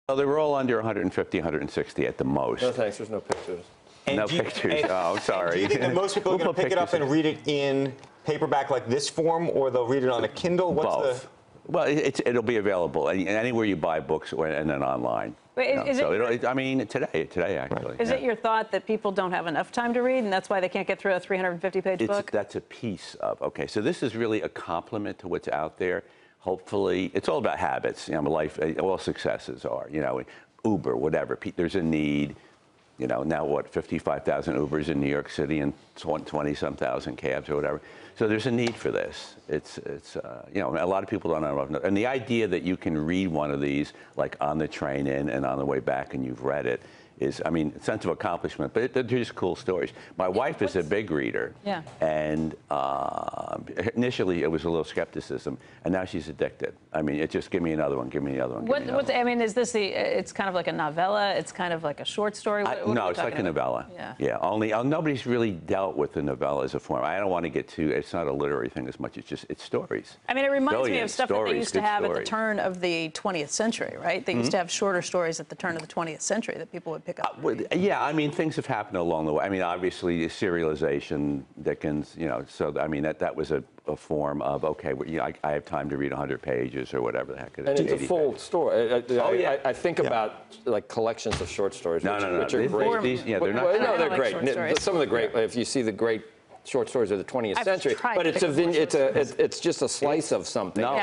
Oh, they were all under 150, 160 at the most. No thanks, there's no pictures. No pictures. Oh, I'm sorry. Do you think that most people are going to pick it up and read it in paperback like this form, or they'll read it on a Kindle? What's Both. Well, it'll be available anywhere you buy books and then online. I mean, today actually. Is it your thought that people don't have enough time to read, and that's why they can't get through a 350-page book? That's a piece of, okay, so this is really a compliment to what's out there. Hopefully, it's all about habits. You know, life, all successes are, you know, Uber, whatever. There's a need. You know, now what, 55,000 Ubers in New York City and 20-some thousand cabs or whatever. So there's a need for this. It's you know, a lot of people don't know. And the idea that you can read one of these, like on the train in and on the way back, and you've read it, is, I mean, a sense of accomplishment, but they're just cool stories. My wife is a big reader. Yeah. And initially it was a little skepticism, and now she's addicted. I mean, it just, give me another one, give me another one. I mean, is this it's kind of like a novella? It's kind of like a short story? No, it's like a novella. Yeah. Only nobody's really dealt with the novella as a form. I don't want to get too, it's not a literary thing as much, it's stories. I mean, it reminds me of stuff that they used to have at the turn of the 20th century, right? They used to have shorter stories at the turn of the 20th century that people would pick up. Yeah, I mean, things have happened along the way. I mean, obviously, serialization, Dickens, you know, so, I mean, that was a form of, okay, well, you know, I have time to read 100 pages or whatever the heck it is. And it's a full story. I think about, like, collections of short stories, which are great. They're not. No, they're great. Some of the great, if you see the great short stories of the 20th century, but it's just a slice of something. No,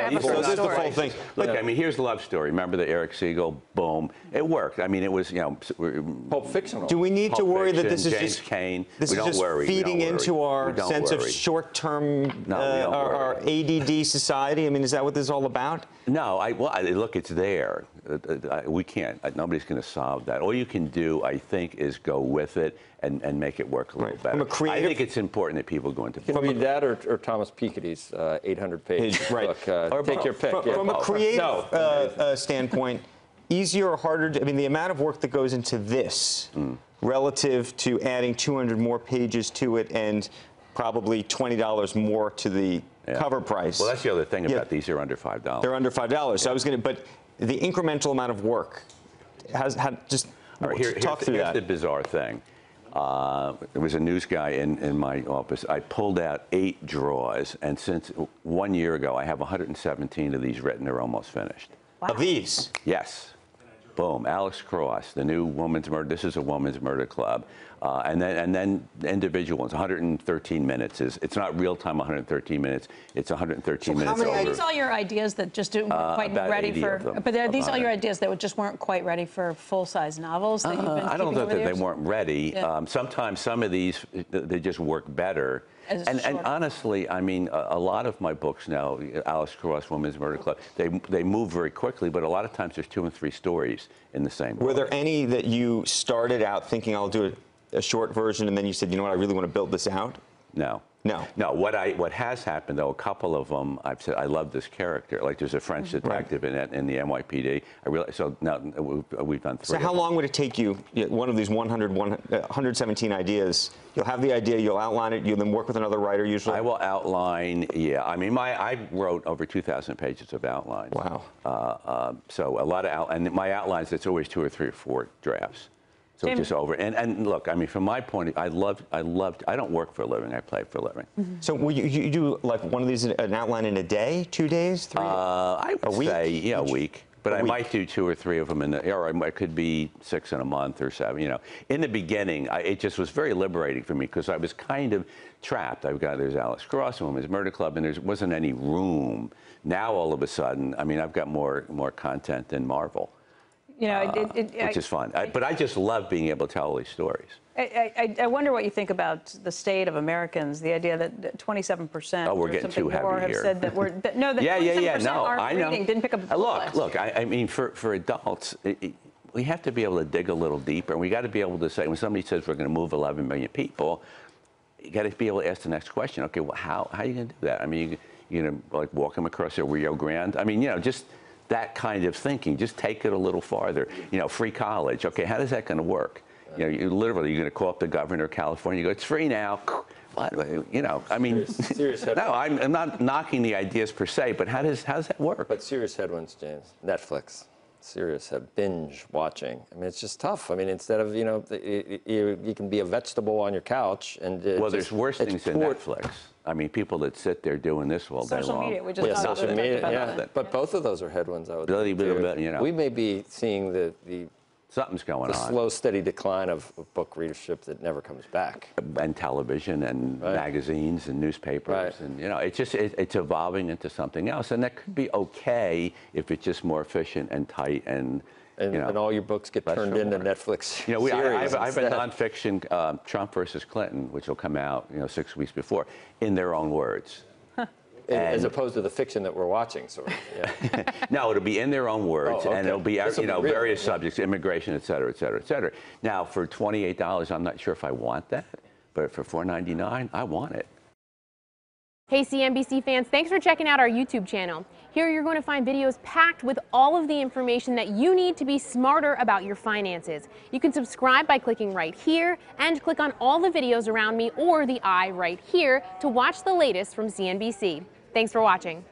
this is the full thing. Look, I mean, here's Love Story. Remember the Eric Siegel? Boom. It worked. I mean, it was, you know, Pulp Fiction. Do we need to worry that this is James just Kane? This is just feeding into our sense of short-term, our ADD society? I mean, is that what this is all about? No, look, it's there. We can't. Nobody's going to solve that. All you can do, I think, is go with it and make it work a little better. From a creative, I think it's important that people go into. Can you read that or Thomas Piketty's 800-page book? Take your pick. From a creative standpoint, easier or harder? I mean, the amount of work that goes into this relative to adding 200 more pages to it and probably $20 more to the cover price. Well, that's the other thing about these. Are under $5. They're under $5. So I was going to, but the incremental amount of work has just talk through that. Here's the bizarre thing. There was a news guy in my office. I pulled out 8 drawers, and since 1 year ago, I have 117 of these written. They're almost finished. Wow. Of these? Yes. Boom. Alex Cross, the new woman's murder. This is a woman's murder club. And then individual ones, 113 minutes. It's not real time 113 minutes. It's 113 minutes over. Are these all your ideas that just weren't quite ready for? But are these all your ideas that just weren't quite ready for full-size novels that you've been I don't know that years? they weren't ready. Yeah. Sometimes some of these, they just work better. And honestly, I mean, a lot of my books now, Alice Cross, Women's Murder Club, they move very quickly, but a lot of times there's 2 and 3 stories in the same book. Were there any that you started out thinking, I'll do a short version, and then you said, you know what, I really want to build this out? No. No. No. What has happened, though, a couple of them, I've said, I love this character. Like, there's a French detective in the NYPD. I realize, so now we've done 3. So how long would it take you, one of these 117 ideas, you'll have the idea, you'll outline it, you'll then work with another writer usually? I will outline, I mean, I wrote over 2,000 pages of outlines. Wow. So a lot of and my outlines, it's always 2 or 3 or 4 drafts. So it's just over. And look, I mean, from my point of view, I don't work for a living, I play for a living. So will you do like one of these, an outline in a day, 2 days, 3 days? I would say, a week. But I might do 2 or 3 of them or it could be 6 in a month or 7, you know. In the beginning, it just was very liberating for me because I was kind of trapped. There's Alice Cross, Women's Murder Club, and there wasn't any room. Now, all of a sudden, I mean, I've got more content than Marvel. You know, which is fun. But I just love being able to tell all these stories. I wonder what you think about the state of Americans, the idea that 27% we're getting too heavy here. Have said that we're no, that 27% aren't reading, didn't pick up the book. Look, I mean, for adults, we have to be able to dig a little deeper, and we got to be able to say, when somebody says we're going to move 11 million people, you got to be able to ask the next question. Okay, well, how are you going to do that? I mean, you know, like walk them across the Rio Grande. I mean, you know, just that kind of thinking. Just take it a little farther. You know, free college. Okay, how is that going to work? You know, you're going to call up the governor of California. You go, it's free now. What? You know, I mean, serious no, I'm not knocking the ideas per se, but how does that work? But serious headwinds, James. Netflix. serious binge watching. I mean, it's just tough. I mean, instead of, you know, you can be a vegetable on your couch. And well, there's worse things than Netflix. I mean, people that sit there doing this all day long. Social media, we just social media, yeah. But both of those are headwinds, I would think. You know. We may be seeing the something's going on. The slow, steady decline of book readership that never comes back. And television and magazines and newspapers. And, you know, it's just, it's evolving into something else. And that could be okay if it's just more efficient and tight and, you know, and all your books get turned into Netflix. You know, series I have a nonfiction, Trump versus Clinton, which will come out, you know, 6 weeks before, in their own words. As opposed to the fiction that we're watching, sort of. Yeah. No, it'll be in their own words, and it'll be, you know, various subjects, immigration, et cetera, et cetera, et cetera. Now, for $28, I'm not sure if I want that, but for $4.99, I want it. Hey, CNBC fans, thanks for checking out our YouTube channel. Here you're going to find videos packed with all of the information that you need to be smarter about your finances. You can subscribe by clicking right here and click on all the videos around me or the eye right here to watch the latest from CNBC. Thanks for watching.